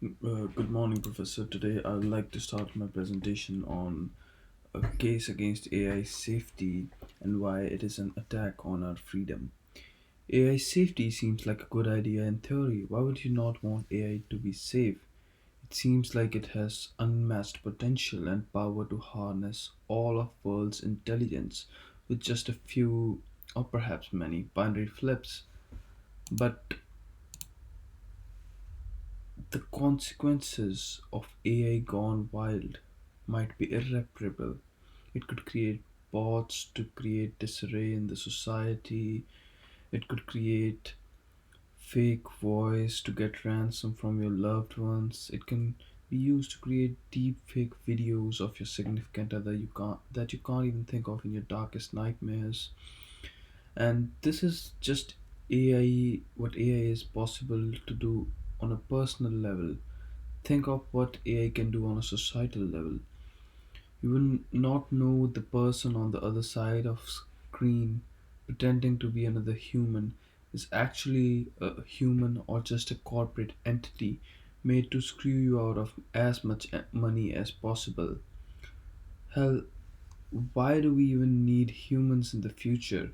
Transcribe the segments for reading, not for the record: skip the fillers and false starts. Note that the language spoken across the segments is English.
Good morning, Professor. Today I would like to start my presentation on a case against AI safety and why it is an attack on our freedom. AI safety seems like a good idea in theory. Why would you not want AI to be safe? It seems like it has unmatched potential and power to harness all of world's intelligence with just a few or perhaps many binary flips. But the consequences of AI gone wild might be irreparable. It could create bots to create disarray in the society. It could create fake voice to get ransom from your loved ones. It can be used to create deep fake videos of your significant other you can't even think of in your darkest nightmares. And this is just AI, what AI is possible to do on a personal level. Think of what AI can do on a societal level. You will not know the person on the other side of screen pretending to be another human is actually a human or just a corporate entity made to screw you out of as much money as possible. Hell, why do we even need humans in the future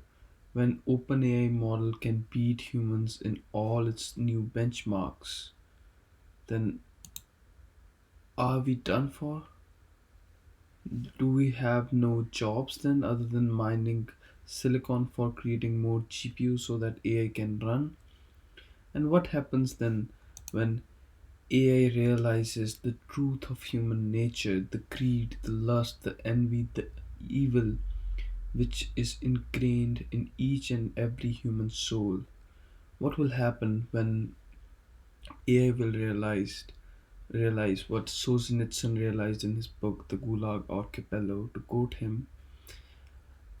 when OpenAI model can beat humans in all its new benchmarks? Then are we done for? Do we have no jobs then other than mining silicon for creating more GPUs so that AI can run? And what happens then when AI realizes the truth of human nature, the greed, the lust, the envy, the evil which is ingrained in each and every human soul? What will happen when AI will realize what Solzhenitsyn realized in his book The Gulag Archipelago? To quote him,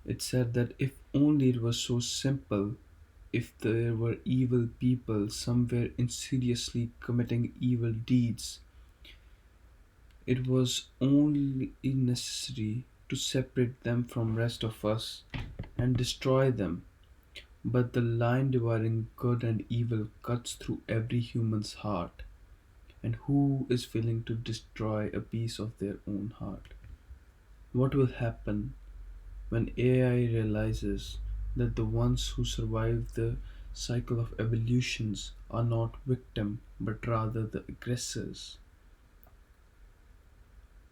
it said that if only it was so simple, if there were evil people somewhere insidiously committing evil deeds, it was only necessary to separate them from rest of us and destroy them. But the line dividing good and evil cuts through every human's heart. And who is willing to destroy a piece of their own heart? What will happen when AI realizes that the ones who survive the cycle of evolutions are not victim but rather the aggressors?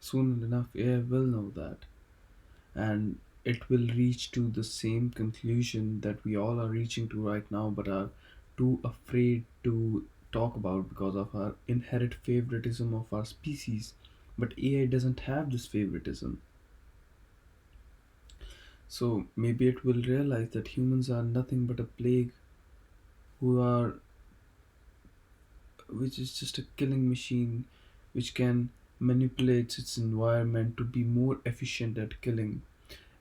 Soon enough, AI will know that, and it will reach to the same conclusion that we all are reaching to right now but are too afraid to talk about because of our inherent favoritism of our species. But AI doesn't have this favoritism. So maybe it will realize that humans are nothing but a plague who are which is just a killing machine which can manipulate its environment to be more efficient at killing.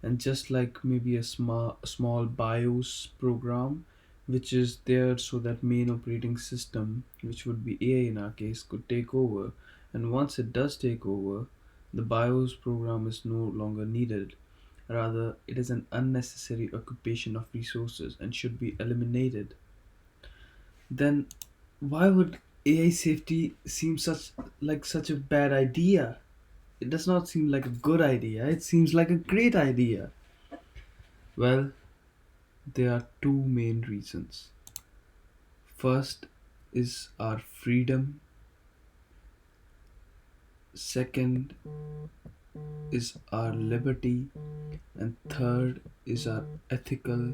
And just like maybe a small BIOS program which is there so that main operating system, which would be AI in our case, could take over. And once it does take over, the BIOS program is no longer needed. Rather, it is an unnecessary occupation of resources and should be eliminated. Then why would AI safety seem such a bad idea? It does not seem like a good idea. It seems like a great idea. Well, there are two main reasons. First is our freedom, second is our liberty, and third is our ethical,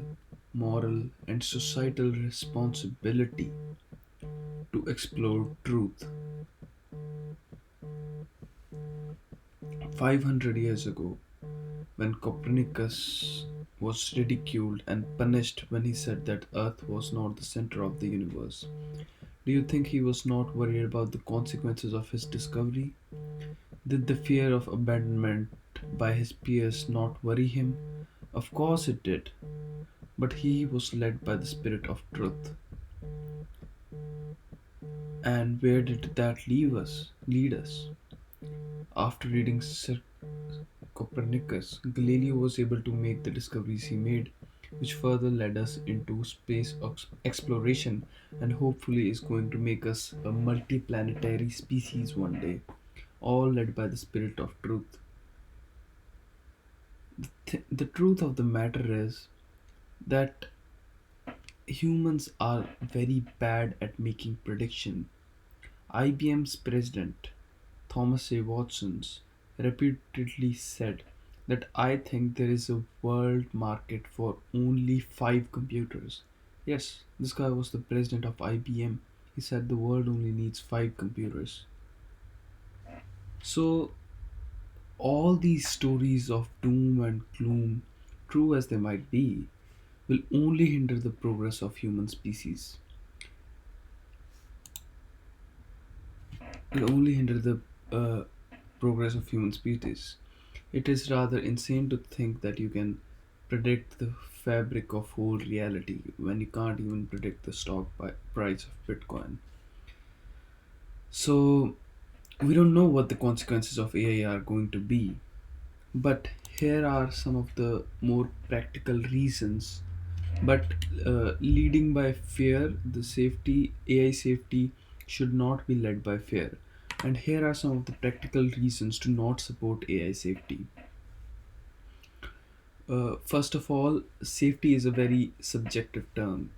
moral, and societal responsibility to explore truth. 500 years ago, when Copernicus was ridiculed and punished when he said that Earth was not the center of the universe, do you think he was not worried about the consequences of his discovery? Did the fear of abandonment by his peers not worry him? Of course it did, but he was led by the spirit of truth. And where did that Lead us? After reading Sir Copernicus, Galileo was able to make the discoveries he made. which further led us into space exploration and hopefully is going to make us a multiplanetary species one day, all led by the spirit of truth. The truth of the matter is that humans are very bad at making prediction. IBM's president, Thomas A. Watson, repeatedly said that I think there is a world market for only 5 computers. Yes, this guy was the president of IBM. He said the world only needs 5 computers. So, all these stories of doom and gloom, true as they might be, will only hinder the progress of human species. Will only hinder the uh, progress of human species. It is rather insane to think that you can predict the fabric of whole reality when you can't even predict the price of Bitcoin. So, we don't know what the consequences of AI are going to be, but here are some of the more practical reasons. But leading by fear, the safety, AI safety should not be led by fear. And here are some of the practical reasons to not support AI safety. First of all, safety is a very subjective term.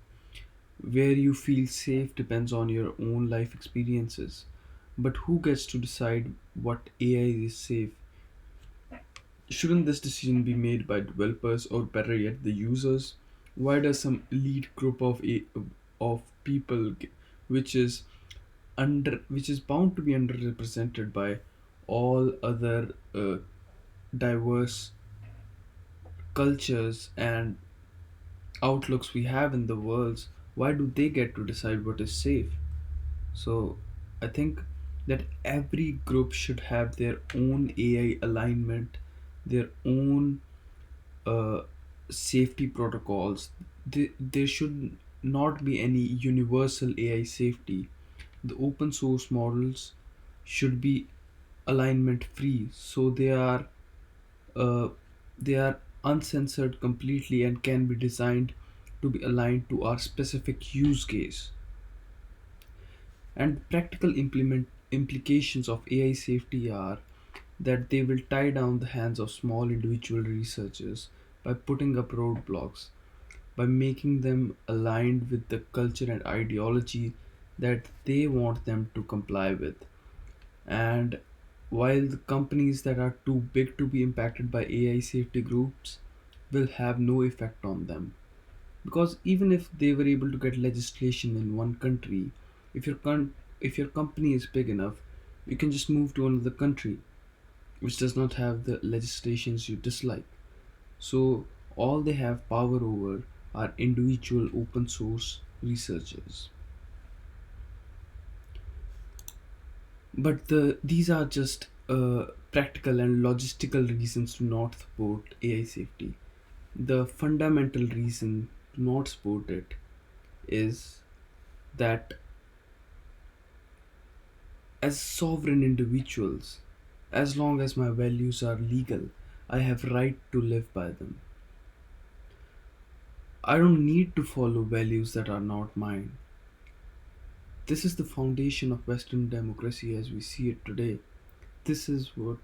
Where you feel safe depends on your own life experiences. But who gets to decide what AI is safe? Shouldn't this decision be made by developers or better yet the users? Why does some elite group of people which is which is bound to be underrepresented by all other diverse cultures and outlooks we have in the world, why do they get to decide what is safe? So I think that every group should have their own AI alignment, their own uh, safety protocols. There should not be any universal AI safety. The open source models should be alignment free, so uh, they are uncensored completely and can be designed to be aligned to our specific use case. And practical implement implications of AI safety are that they will tie down the hands of small individual researchers by putting up roadblocks, by making them aligned with the culture and ideology that they want them to comply with. And while the companies that are too big to be impacted by AI safety groups will have no effect on them. Because even if they were able to get legislation in one country, if if your company is big enough, you can just move to another country which does not have the legislations you dislike. So all they have power over are individual open source researchers. But these are just practical and logistical reasons to not support AI safety. The fundamental reason to not support it is that as sovereign individuals, as long as my values are legal, I have right to live by them. I don't need to follow values that are not mine. This is the foundation of Western democracy as we see it today. This is what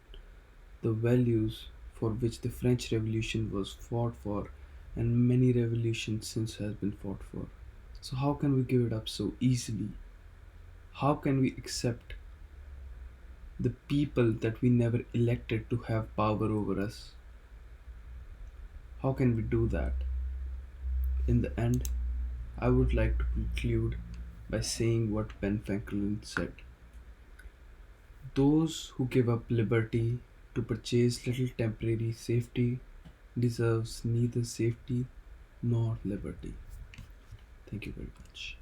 the values for which the French Revolution was fought for and many revolutions since has been fought for. So how can we give it up so easily? How can we accept the people that we never elected to have power over us? How can we do that? In the end, I would like to conclude by saying what Ben Franklin said. Those who give up liberty to purchase little temporary safety deserves neither safety nor liberty. Thank you very much.